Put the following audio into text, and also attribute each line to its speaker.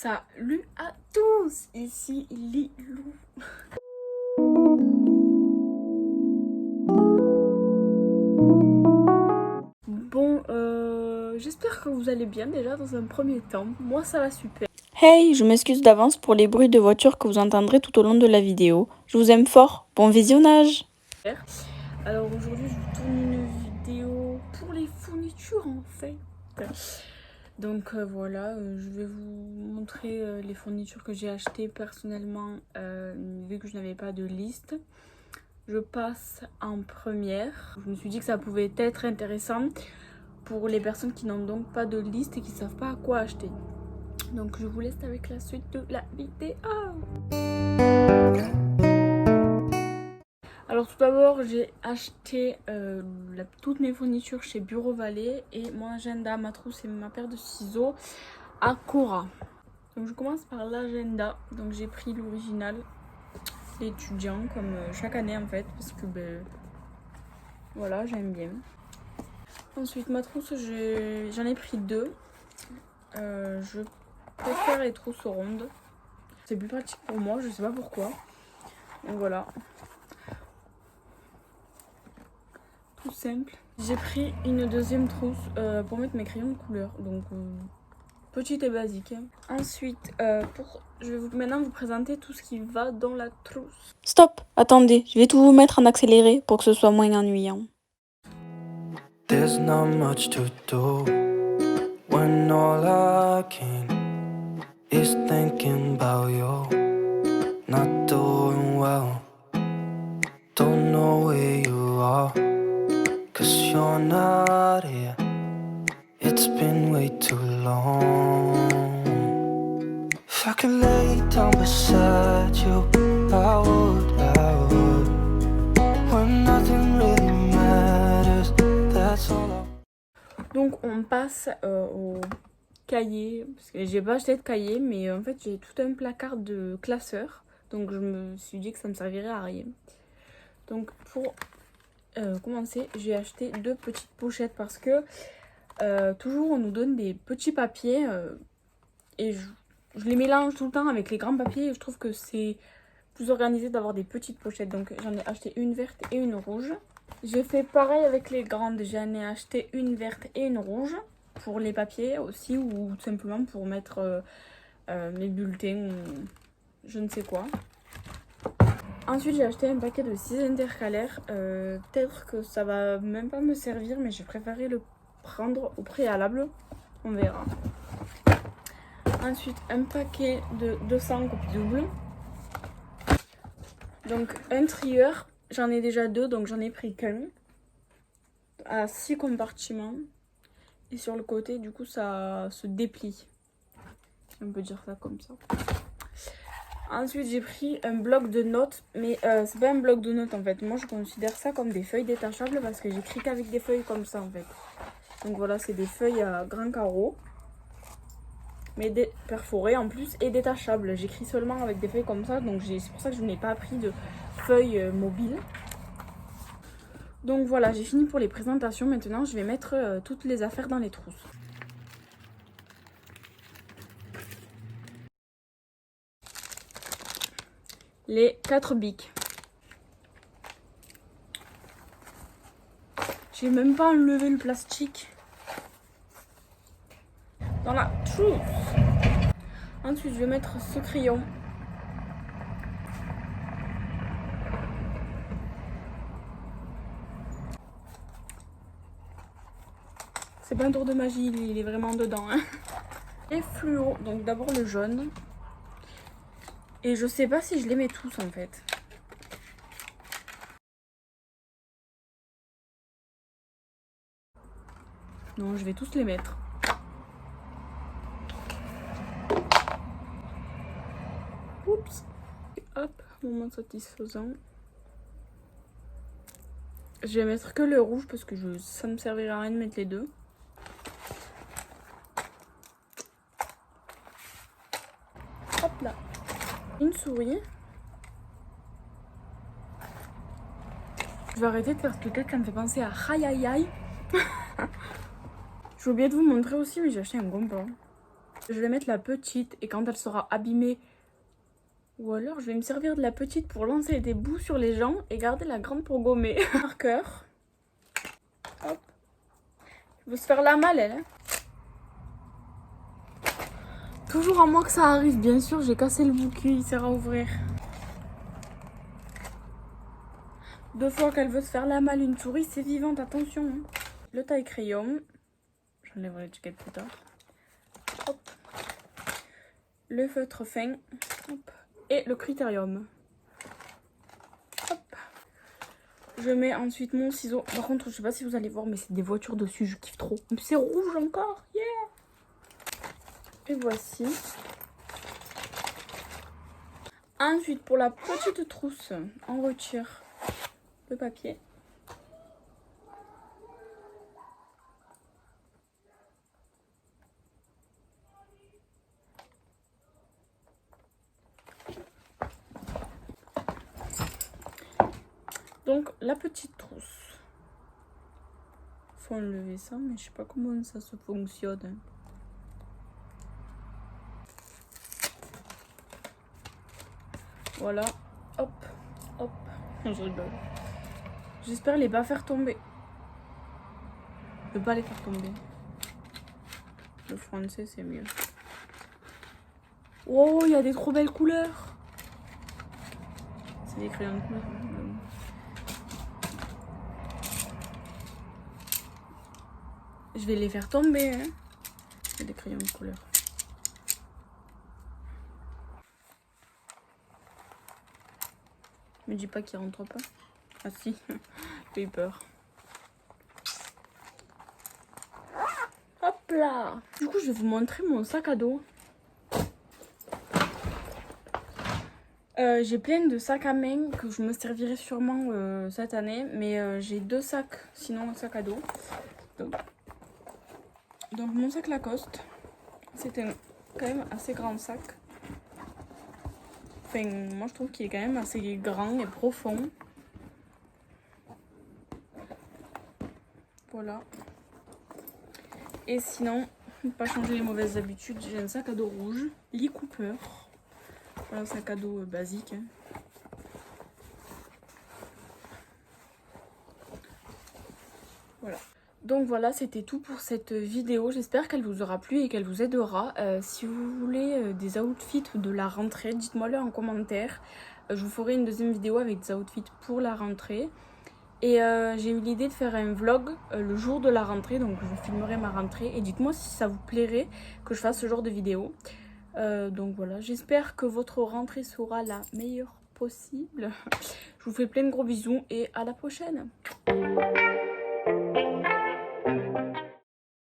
Speaker 1: Salut à tous, ici Lilou. Bon, j'espère que vous allez bien déjà dans un premier temps. Moi ça va super.
Speaker 2: Hey, je m'excuse d'avance pour les bruits de voiture que vous entendrez tout au long de la vidéo. Je vous aime fort, bon visionnage!
Speaker 1: Alors aujourd'hui je vous tourne une vidéo pour les fournitures en fait. Donc voilà, je vais vous montrer les fournitures que j'ai achetées personnellement vu que je n'avais pas de liste. Je passe en première. Je me suis dit que ça pouvait être intéressant pour les personnes qui n'ont donc pas de liste et qui ne savent pas à quoi acheter. Donc je vous laisse avec la suite de la vidéo. Alors tout d'abord j'ai acheté toutes mes fournitures chez Bureau Vallée et mon agenda, ma trousse et ma paire de ciseaux à Cora. Donc je commence par l'agenda. Donc j'ai pris l'original d'étudiant comme chaque année en fait parce que voilà, j'aime bien. Ensuite ma trousse, j'en ai pris deux. Je préfère les trousses rondes. C'est plus pratique pour moi, je sais pas pourquoi. Donc voilà. Tout simple. J'ai pris une deuxième trousse pour mettre mes crayons de couleur. Donc petite et basique. Ensuite, je vais maintenant vous présenter tout ce qui va dans la trousse.
Speaker 2: Stop, attendez, je vais tout vous mettre en accéléré pour que ce soit moins ennuyant.
Speaker 3: There's not much to do when all I can is thinking about you. Not doing well, don't know where you are, 'cause you're not here. It's been way too long. If I could lay down beside you, I would. When nothing really matters, that's all I...
Speaker 1: Donc on passe au cahier, parce que j'ai pas acheté de cahier, mais en fait j'ai tout un placard de classeurs, donc je me suis dit que ça me servirait à rien. Donc pour commencer, j'ai acheté deux petites pochettes parce que toujours on nous donne des petits papiers et je les mélange tout le temps avec les grands papiers et je trouve que c'est plus organisé d'avoir des petites pochettes. Donc j'en ai acheté une verte et une rouge. J'ai fait pareil avec les grandes, j'en ai acheté une verte et une rouge pour les papiers aussi ou tout simplement pour mettre mes bulletins ou je ne sais quoi. Ensuite j'ai acheté un paquet de 6 intercalaires, peut-être que ça va même pas me servir mais j'ai préféré le prendre au préalable, on verra. Ensuite un paquet de 200 copies doubles. Donc un trieur, j'en ai déjà deux, donc j'en ai pris qu'un. À 6 compartiments. Et sur le côté, du coup, ça se déplie. On peut dire ça comme ça. Ensuite, j'ai pris un bloc de notes. Mais c'est pas un bloc de notes en fait. Moi, je considère ça comme des feuilles détachables parce que j'écris qu'avec des feuilles comme ça en fait. Donc voilà, c'est des feuilles à grands carreaux. Mais perforées en plus et détachables. J'écris seulement avec des feuilles comme ça. Donc c'est pour ça que je n'ai pas pris de feuilles mobiles. Donc voilà, j'ai fini pour les présentations. Maintenant, je vais mettre toutes les affaires dans les trousses. Les 4 bics. J'ai même pas enlevé le plastique dans la trousse. Ensuite, je vais mettre ce crayon. C'est pas un tour de magie, il est vraiment dedans. Hein. Et fluo, donc d'abord le jaune. Et je sais pas si je les mets tous en fait. Non, je vais tous les mettre. Oups. Hop, moment satisfaisant. Je vais mettre que le rouge parce que ça me servira à rien de mettre les deux. Hop là. Une souris. Je vais arrêter de faire cette tête, ça me fait penser à aïe aïe aïe. J'ai oublié de vous montrer aussi, mais j'ai acheté un gompa. Je vais mettre la petite et quand elle sera abîmée, ou alors je vais me servir de la petite pour lancer des bouts sur les gens et garder la grande pour gommer. Marqueur. Hop. Elle veut se faire la malle, elle. Hein. Toujours à moi que ça arrive, bien sûr, j'ai cassé le bouquet, il sert à ouvrir. 2 fois qu'elle veut se faire la malle, une souris, c'est vivante, attention. Hein. Le taille-crayon. J'enlèverai l'étiquette plus tard. Hop. Le feutre fin. Hop. Et le critérium. Hop. Je mets ensuite mon ciseau. Par contre, je sais pas si vous allez voir, mais c'est des voitures dessus, je kiffe trop. C'est rouge encore, yeah. Et voici. Ensuite, pour la petite trousse, on retire le papier. Donc, la petite trousse. Faut enlever ça, mais je sais pas comment ça se fonctionne. Voilà. Hop, hop. Je rigole. J'espère les pas faire tomber. Ne pas les faire tomber. Le français, c'est mieux. Oh, il y a des trop belles couleurs. C'est des crayons de couleur. Je vais les faire tomber. Hein. C'est des crayons de couleur. Me dis pas qu'il rentre pas. Ah si, j'ai eu peur. Hop là. Du coup, je vais vous montrer mon sac à dos. J'ai plein de sacs à main que je me servirai sûrement cette année. Mais j'ai 2 sacs, sinon un sac à dos. Donc mon sac Lacoste. C'est quand même assez grand sac. Enfin, moi je trouve qu'il est quand même assez grand et profond. Voilà. Et sinon, pas changer les mauvaises habitudes, j'ai un sac à dos rouge, Lee Cooper. Voilà, un sac à dos basique. Hein. Voilà. Donc voilà, c'était tout pour cette vidéo. J'espère qu'elle vous aura plu et qu'elle vous aidera. Si vous voulez des outfits de la rentrée, dites-moi-le en commentaire. Je vous ferai une deuxième vidéo avec des outfits pour la rentrée. Et j'ai eu l'idée de faire un vlog le jour de la rentrée. Donc je filmerai ma rentrée. Et dites-moi si ça vous plairait que je fasse ce genre de vidéo. Donc voilà, j'espère que votre rentrée sera la meilleure possible. Je vous fais plein de gros bisous et à la prochaine.